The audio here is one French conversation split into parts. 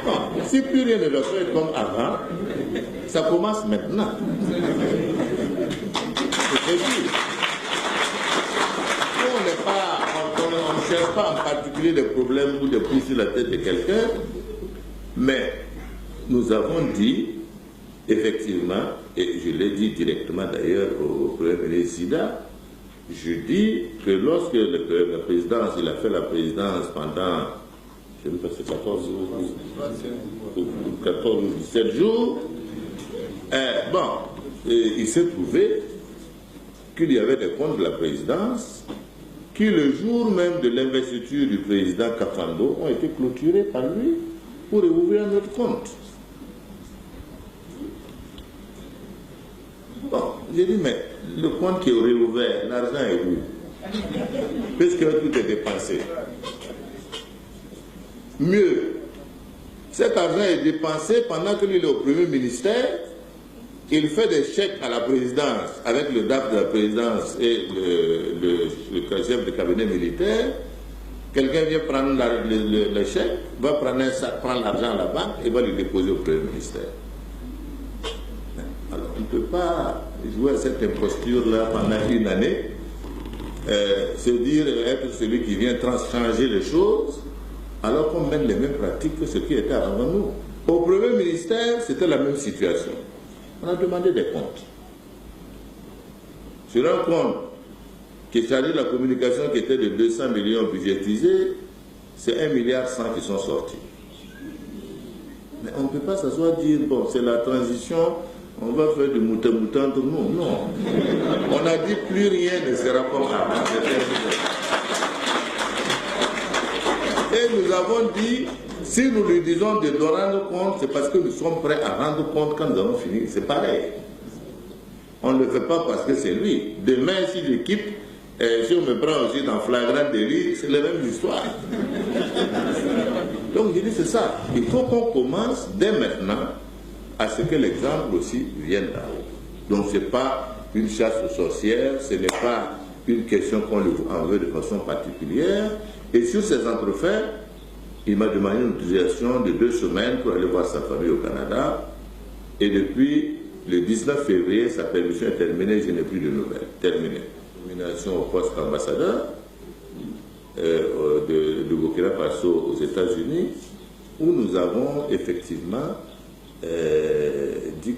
Non, si plus rien ne doit pas être comme avant, ça commence maintenant. On ne cherche pas en particulier des problèmes ou des coups sur la tête de quelqu'un, mais nous avons dit, effectivement, et je l'ai dit directement d'ailleurs au Premier ministre Sida, je dis que lorsque la présidence, il a fait la présidence pendant, je ne sais pas si c'est 14 ou 17 jours, il s'est trouvé qu'il y avait des comptes de la présidence qui, le jour même de l'investiture du président Kafando, ont été clôturés par lui pour ouvrir un autre compte. Bon, j'ai dit, mais le compte qui est réouvert, l'argent est où? Puisque tout est dépensé. Mieux, cet argent est dépensé pendant qu'il est au premier ministère. Il fait des chèques à la présidence avec le DAF de la présidence et le chef de cabinet militaire. Quelqu'un vient prendre le chèque, va prendre l'argent à la banque et va le déposer au premier ministère. Alors, on ne peut pas jouer à cette imposture-là pendant une année, se dire être celui qui vient changer les choses, alors qu'on mène les mêmes pratiques que ce qui était avant nous. Au premier ministère, c'était la même situation. On a demandé des comptes. Sur un compte qui chargeait la communication qui était de 200 millions budgétisés, c'est 1,1 milliard qui sont sortis. Mais on ne peut pas s'asseoir et dire, bon, c'est la transition, on va faire du mouton-mouton entre nous. Non. On a dit plus rien ne sera comme avant. Et nous avons dit, si nous lui disons de nous rendre compte, c'est parce que nous sommes prêts à rendre compte quand nous avons fini. C'est pareil. On ne le fait pas parce que c'est lui. Demain, si l'équipe, si on me prend aussi dans flagrant délit, c'est la même histoire. Donc je dis c'est ça. Il faut qu'on commence dès maintenant à ce que l'exemple aussi vienne là-haut. Donc ce n'est pas une chasse aux sorcières, ce n'est pas une question qu'on lui en veut de façon particulière. Et sur ces entrefaits, il m'a demandé une autorisation de 2 semaines pour aller voir sa famille au Canada. Et depuis le 19 février, sa permission est terminée, je n'ai plus de nouvelles. Terminée. Nomination au poste d'ambassadeur de Burkina Faso aux États-Unis, où nous avons effectivement dit,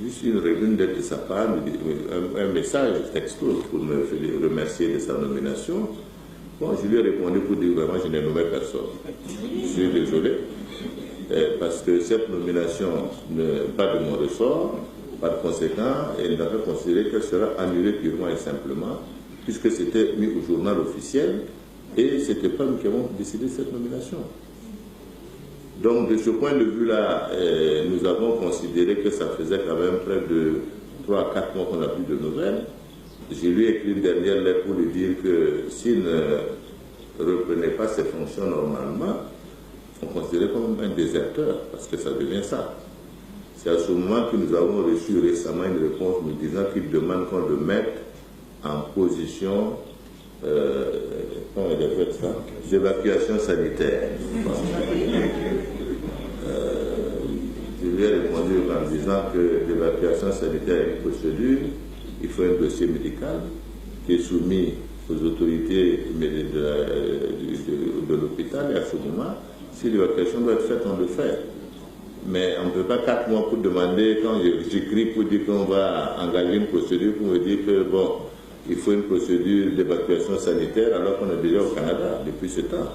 juste une lettre de sa part, un message texto pour me remercier de sa nomination. Bon, je lui ai répondu pour dire vraiment, je n'ai nommé personne. Je suis désolé, parce que cette nomination n'est pas de mon ressort. Par conséquent, elle n'avait considéré qu'elle sera annulée purement et simplement, puisque c'était mis au journal officiel, et ce n'était pas nous qui avons décidé de cette nomination. Donc, de ce point de vue-là, nous avons considéré que ça faisait quand même près de 3 à 4 mois qu'on n'a plus de nouvelles. Je lui ai écrit une dernière lettre pour lui dire que s'il ne reprenait pas ses fonctions normalement, on considérait comme un déserteur, parce que ça devient ça. C'est à ce moment que nous avons reçu récemment une réponse nous disant qu'il demande qu'on le mette en position d'évacuation sanitaire. Je lui ai répondu en disant que l'évacuation sanitaire est une procédure. Il faut un dossier médical qui est soumis aux autorités de l'hôpital, et à ce moment, si l'évacuation doit être faite, on le fait. Mais on ne peut pas 4 mois pour demander, quand j'écris pour dire qu'on va engager une procédure, pour me dire que bon, il faut une procédure d'évacuation sanitaire alors qu'on est déjà au Canada depuis ce temps.